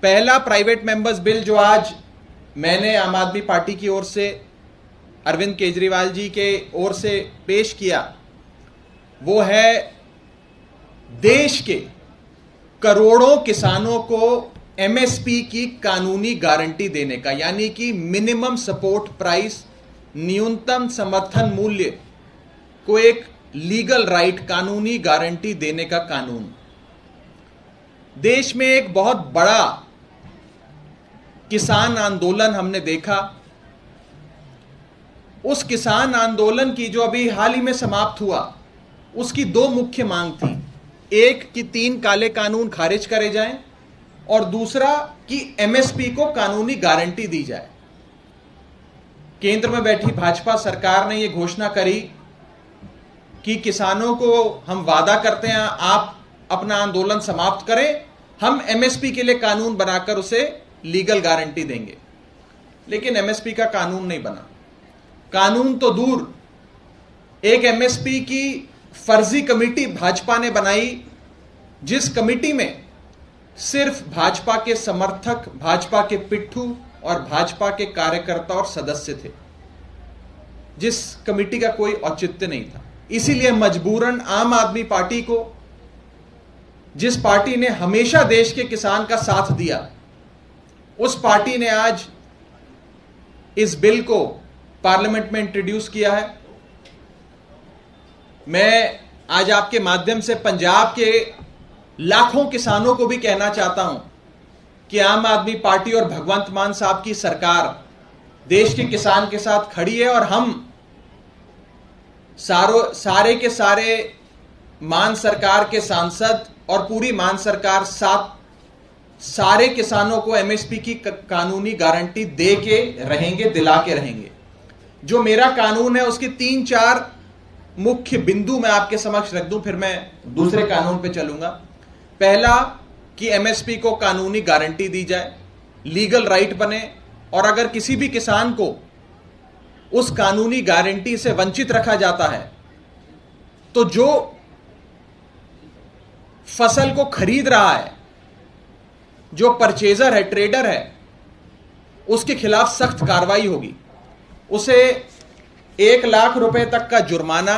पहला private members bill जो आज मैंने आम आदमी पार्टी की ओर से अरविंद केजरीवाल जी के ओर से पेश किया, वो है देश के करोड़ों किसानों को एमएसपी की कानूनी गारंटी देने का, यानी कि मिनिमम सपोर्ट प्राइस, न्यूनतम समर्थन मूल्य को एक लीगल राइट, कानूनी गारंटी देने का कानून। देश में एक बहुत बड़ा किसान आंदोलन हमने देखा। उस किसान आंदोलन की जो अभी हाल ही में समाप्त हुआ, उसकी दो मुख्य मांग थी। एक कि 3 काले कानून खारिज करे जाएं और दूसरा कि एमएसपी को कानूनी गारंटी दी जाए। केंद्र में बैठी भाजपा सरकार ने यह घोषणा करी कि किसानों को हम वादा करते हैं, आप अपना आंदोलन समाप्त करें, हम एमएसपी के लिए कानून बनाकर उसे लीगल गारंटी देंगे। लेकिन एमएसपी का कानून नहीं बना। कानून तो दूर, एक एमएसपी की फर्जी कमेटी भाजपा ने बनाई, जिस कमेटी में सिर्फ भाजपा के समर्थक, भाजपा के पिट्ठू और भाजपा के कार्यकर्ता और सदस्य थे, जिस कमेटी का कोई औचित्य नहीं था। इसीलिए मजबूरन आम आदमी पार्टी को, जिस पार्टी ने हमेशा देश के किसान का साथ दिया, उस पार्टी ने आज इस बिल को पार्लियामेंट में इंट्रोड्यूस किया है। मैं आज आपके माध्यम से पंजाब के लाखों किसानों को भी कहना चाहता हूं कि आम आदमी पार्टी और भगवंत मान साहब की सरकार देश के किसान के साथ खड़ी है और हम सारे के सारे मान सरकार के सांसद और पूरी मान सरकार सारे किसानों को एमएसपी की कानूनी गारंटी दे के रहेंगे, दिला के रहेंगे। जो मेरा कानून है उसके 3-4 मुख्य बिंदु मैं आपके समक्ष रख दूं, फिर मैं दूसरे कानून पे चलूंगा। पहला कि एमएसपी को कानूनी गारंटी दी जाए, लीगल राइट बने, और अगर किसी भी किसान को उस कानूनी गारंटी से वंचित रखा जाता है तो जो फसल को खरीद रहा है, जो परचेजर है, ट्रेडर है, उसके खिलाफ सख्त कार्रवाई होगी। उसे 1 लाख रुपए तक का जुर्माना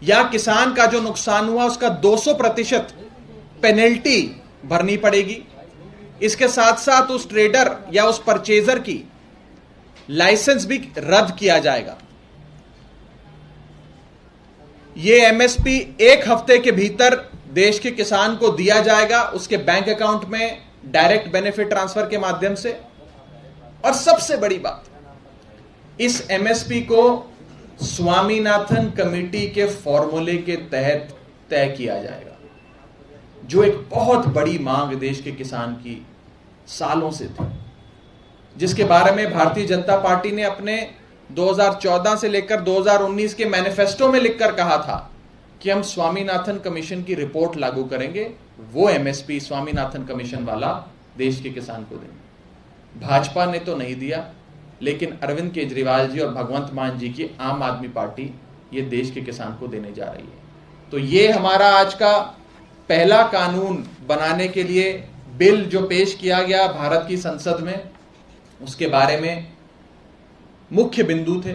या किसान का जो नुकसान हुआ उसका 200% पेनल्टी भरनी पड़ेगी। इसके साथ साथ उस ट्रेडर या उस परचेजर की लाइसेंस भी रद्द किया जाएगा। यह एमएसपी 1 हफ्ते के भीतर देश के किसान को दिया जाएगा, उसके बैंक अकाउंट में डायरेक्ट बेनिफिट ट्रांसफर के माध्यम से। और सबसे बड़ी बात, इस एमएसपी को स्वामीनाथन कमेटी के फॉर्मूले के तहत तय किया जाएगा, जो एक बहुत बड़ी मांग देश के किसान की सालों से थी, जिसके बारे में भारतीय जनता पार्टी ने अपने 2014 से लेकर 2019 के मैनिफेस्टो में लिखकर कहा था कि हम स्वामीनाथन कमीशन की रिपोर्ट लागू करेंगे, वो एमएसपी स्वामीनाथन कमीशन वाला देश के किसान को देंगे। भाजपा ने तो नहीं दिया, लेकिन अरविंद केजरीवाल जी और भगवंत मान जी की आम आदमी पार्टी ये देश के किसान को देने जा रही है। तो ये हमारा आज का पहला कानून बनाने के लिए बिल जो पेश किया गया भारत की संसद में, उसके बारे में मुख्य बिंदु थे।